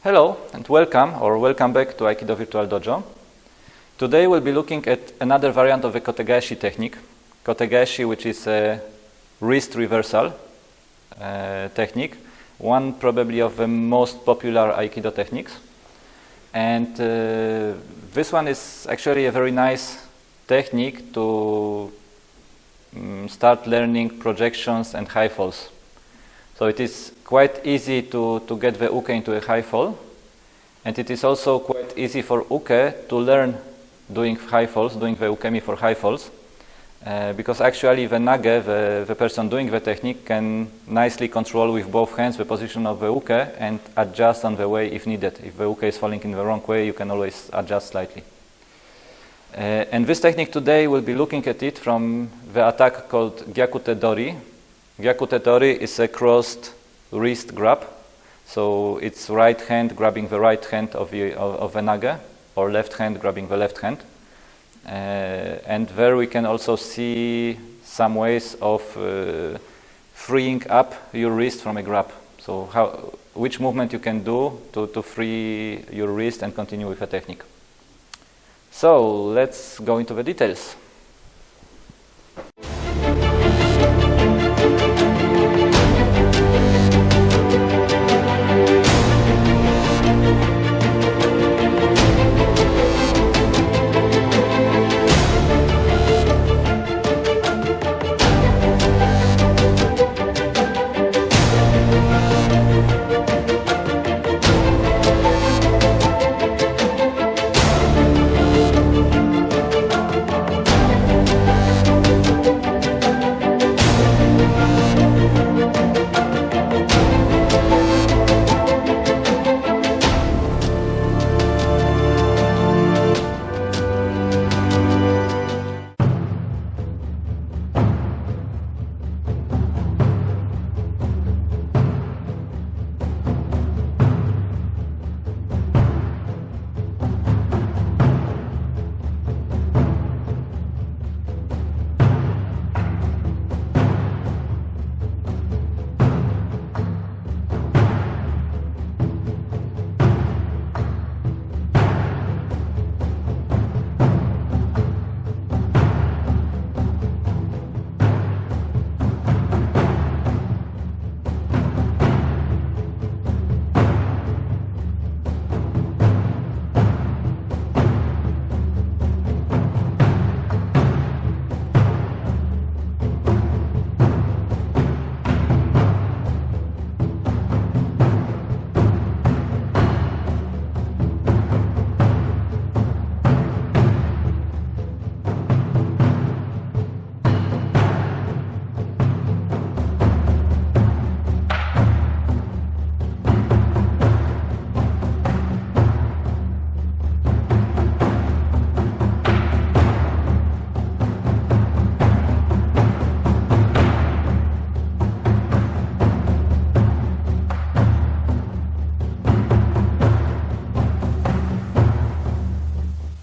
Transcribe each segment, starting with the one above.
Hello and welcome back to Aikido Virtual Dojo. Today we'll be looking at another variant of the Kotegaeshi technique. Kotegaeshi, which is a wrist reversal technique, one probably of the most popular Aikido techniques. And this one is actually a very nice technique to start learning projections and high falls. So it is quite easy to get the uke into a high fall, and it is also quite easy for uke to learn doing high falls, doing the ukemi for high falls, because actually the nage, the person doing the technique, can nicely control with both hands the position of the uke and adjust on the way if needed. If the uke is falling in the wrong way, you can always adjust slightly. And this technique today, we'll be looking at it from the attack called Gyakute-dori. Gyakute-dori is a crossed wrist grab, so it's right hand grabbing the right hand of the nage, or left hand grabbing the left hand. And there we can also see some ways of freeing up your wrist from a grab. So which movement you can do to free your wrist and continue with the technique. So let's go into the details.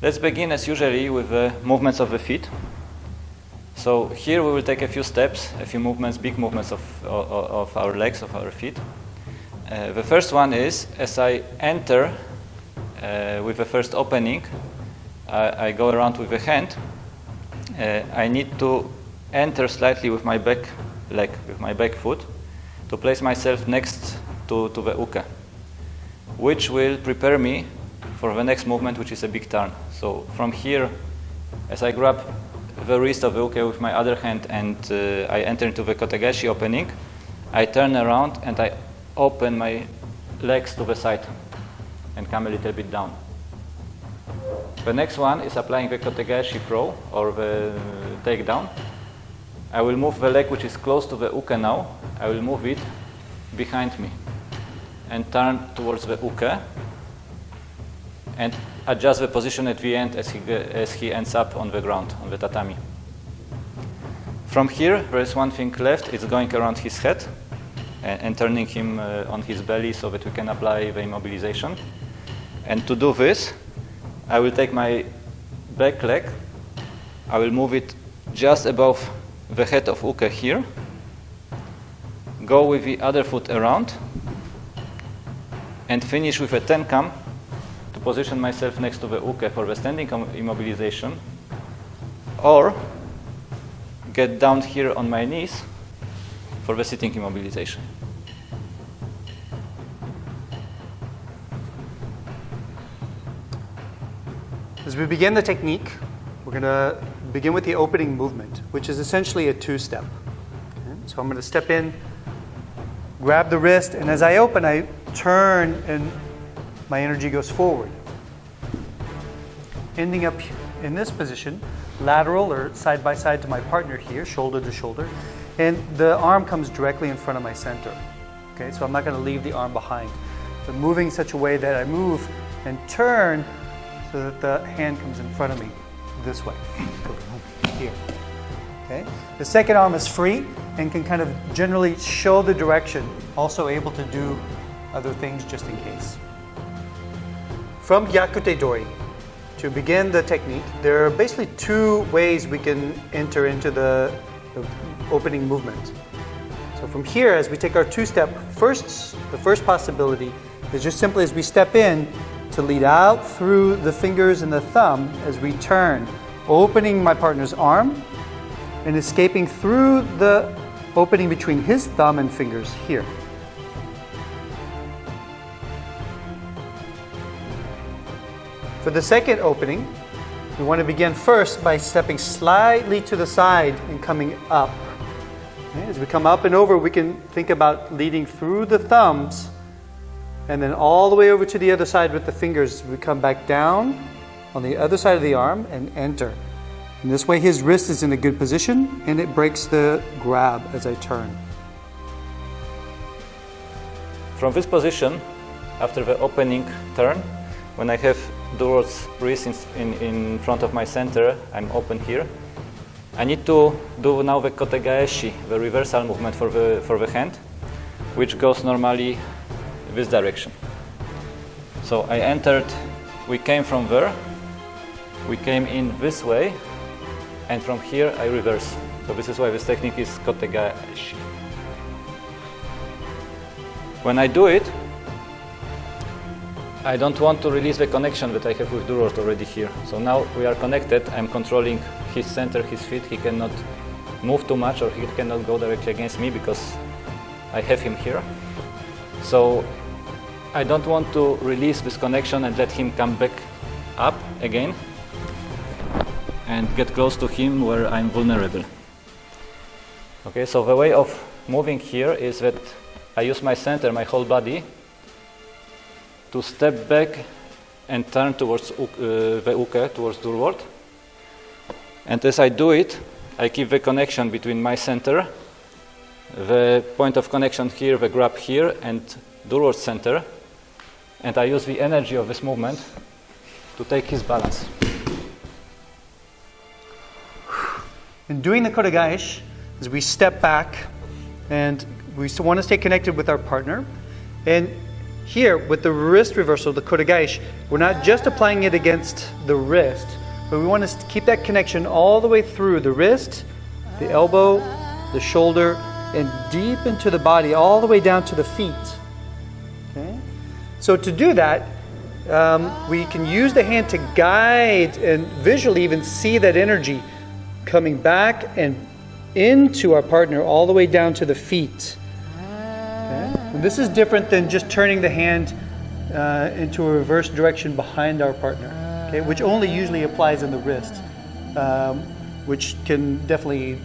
Let's begin as usually with the movements of the feet. So here we will take a few steps, a few movements, big movements of our legs, of our feet. The first one is, as I enter with the first opening, I go around with the hand. I need to enter slightly with my back leg, with my back foot, to place myself next to the uke, which will prepare me for the next movement, which is a big turn. So from here, as I grab the wrist of the uke with my other hand and I enter into the Kotegaeshi opening, I turn around and I open my legs to the side and come a little bit down. The next one is applying the Kotegaeshi throw, or the takedown. I will move the leg which is close to the uke now. I will move it behind me and turn towards the uke, and adjust the position at the end as he ends up on the ground, on the tatami. From here, there is one thing left. It's going around his head and turning him on his belly so that we can apply the immobilization. And to do this, I will take my back leg, I will move it just above the head of uke here, go with the other foot around, and finish with a tenkam to position myself next to the uke for the standing immobilization, or get down here on my knees for the sitting immobilization. As we begin the technique, we're going to begin with the opening movement, which is essentially a two-step. Okay? So I'm going to step in, grab the wrist, and as I open, I turn and my energy goes forward. Ending up in this position, lateral or side by side to my partner here, shoulder to shoulder, and the arm comes directly in front of my center. Okay, so I'm not going to leave the arm behind, but moving in such a way that I move and turn so that the hand comes in front of me this way, here. Okay. The second arm is free and can kind of generally show the direction, also able to do other things just in case. From Gyakute-dori, to begin the technique, there are basically two ways we can enter into the opening movement. So from here, as we take our two-step, the first possibility is just simply as we step in to lead out through the fingers and the thumb as we turn, opening my partner's arm and escaping through the opening between his thumb and fingers here. For the second opening, we want to begin first by stepping slightly to the side and coming up. Okay, as we come up and over, we can think about leading through the thumbs and then all the way over to the other side with the fingers. We come back down on the other side of the arm and enter. And this way his wrist is in a good position and it breaks the grab as I turn. From this position, after the opening turn, when I have Duro's wrist in front of my center, I'm open here. I need to do now the Kotegaeshi, the reversal movement for the hand, which goes normally this direction. So I entered, we came from there, we came in this way, and from here I reverse. So this is why this technique is Kotegaeshi. When I do it, I don't want to release the connection that I have with Duro already here. So now we are connected, I'm controlling his center, his feet, he cannot move too much or he cannot go directly against me because I have him here. So I don't want to release this connection and let him come back up again and get close to him where I'm vulnerable. Okay, so the way of moving here is that I use my center, my whole body, to step back and turn towards the uke, towards Durward. And as I do it, I keep the connection between my center, the point of connection here, the grab here, and Durward center. And I use the energy of this movement to take his balance. In doing the Kotegaeshi, as we step back and we want to stay connected with our partner. And here, with the wrist reversal, the Kotegaeshi, we're not just applying it against the wrist, but we want to keep that connection all the way through the wrist, the elbow, the shoulder, and deep into the body, all the way down to the feet. Okay? So to do that, we can use the hand to guide and visually even see that energy coming back and into our partner all the way down to the feet. Okay? And this is different than just turning the hand into a reverse direction behind our partner, okay? Which only usually applies in the wrist, which can definitely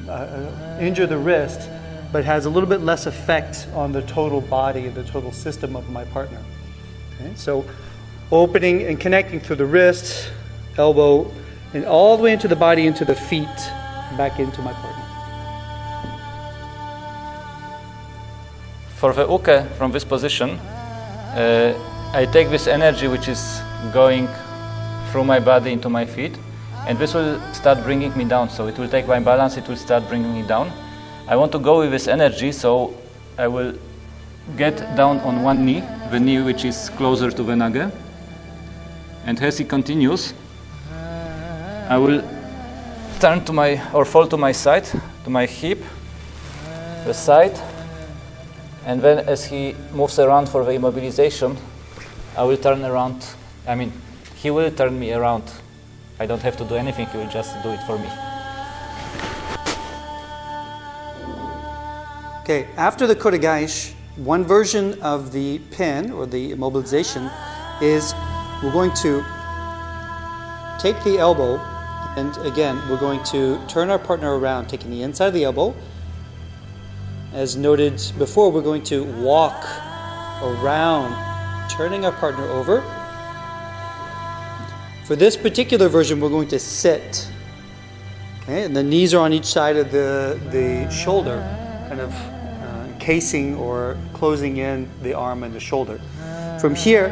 injure the wrist, but has a little bit less effect on the total body and the total system of my partner. Okay? So opening and connecting through the wrist, elbow, and all the way into the body, into the feet, back into my partner. For the uke, from this position, I take this energy which is going through my body into my feet, and this will start bringing me down. So it will take my balance, it will start bringing me down. I want to go with this energy, so I will get down on one knee, the knee which is closer to the nage, and as it continues, I will turn to my, or fall to my side, to my hip, the side, and then as he moves around for the immobilization, I will turn around. I mean, he will turn me around. I don't have to do anything, he will just do it for me. Okay, after the Kotegaeshi, one version of the pin or the immobilization is we're going to take the elbow, and again, we're going to turn our partner around, taking the inside of the elbow. As noted before, we're going to walk around, turning our partner over. For this particular version, we're going to sit. Okay, and the knees are on each side of the shoulder, kind of encasing or closing in the arm and the shoulder. From here,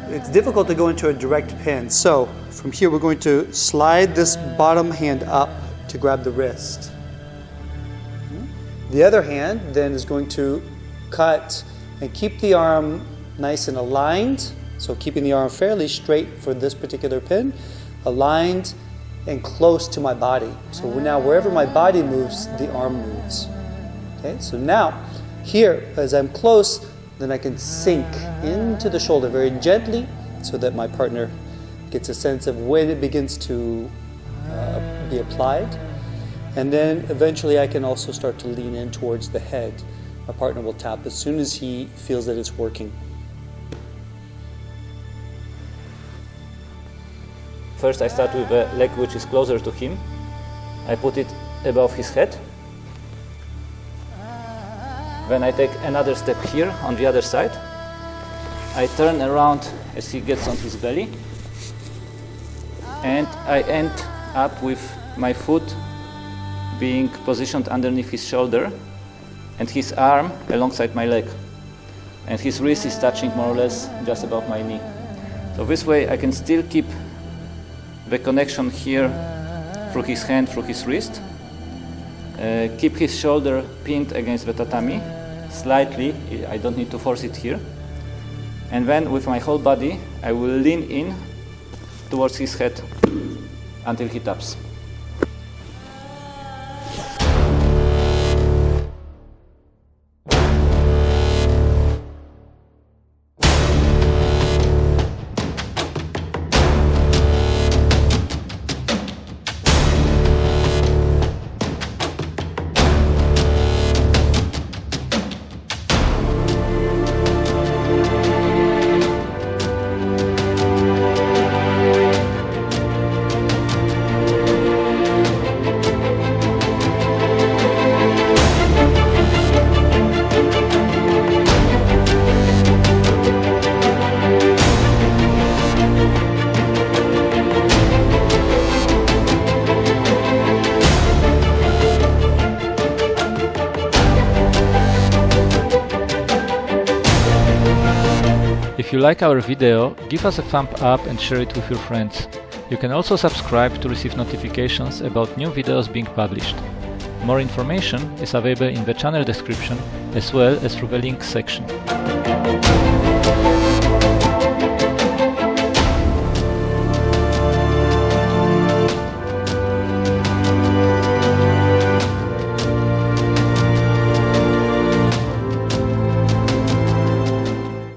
it's difficult to go into a direct pin. So from here, we're going to slide this bottom hand up to grab the wrist. The other hand then is going to cut and keep the arm nice and aligned. So keeping the arm fairly straight for this particular pin, aligned and close to my body. So now wherever my body moves, the arm moves. Okay, so now here, as I'm close, then I can sink into the shoulder very gently so that my partner gets a sense of when it begins to be applied. And then eventually I can also start to lean in towards the head. My partner will tap as soon as he feels that it's working. First I start with a leg which is closer to him. I put it above his head. Then I take another step here on the other side. I turn around as he gets on his belly. And I end up with my foot being positioned underneath his shoulder and his arm alongside my leg. And his wrist is touching more or less just above my knee. So this way I can still keep the connection here through his hand, through his wrist. Keep his shoulder pinned against the tatami, slightly, I don't need to force it here. And then with my whole body, I will lean in towards his head until he taps. If you like our video, give us a thumb up and share it with your friends. You can also subscribe to receive notifications about new videos being published. More information is available in the channel description as well as through the links section.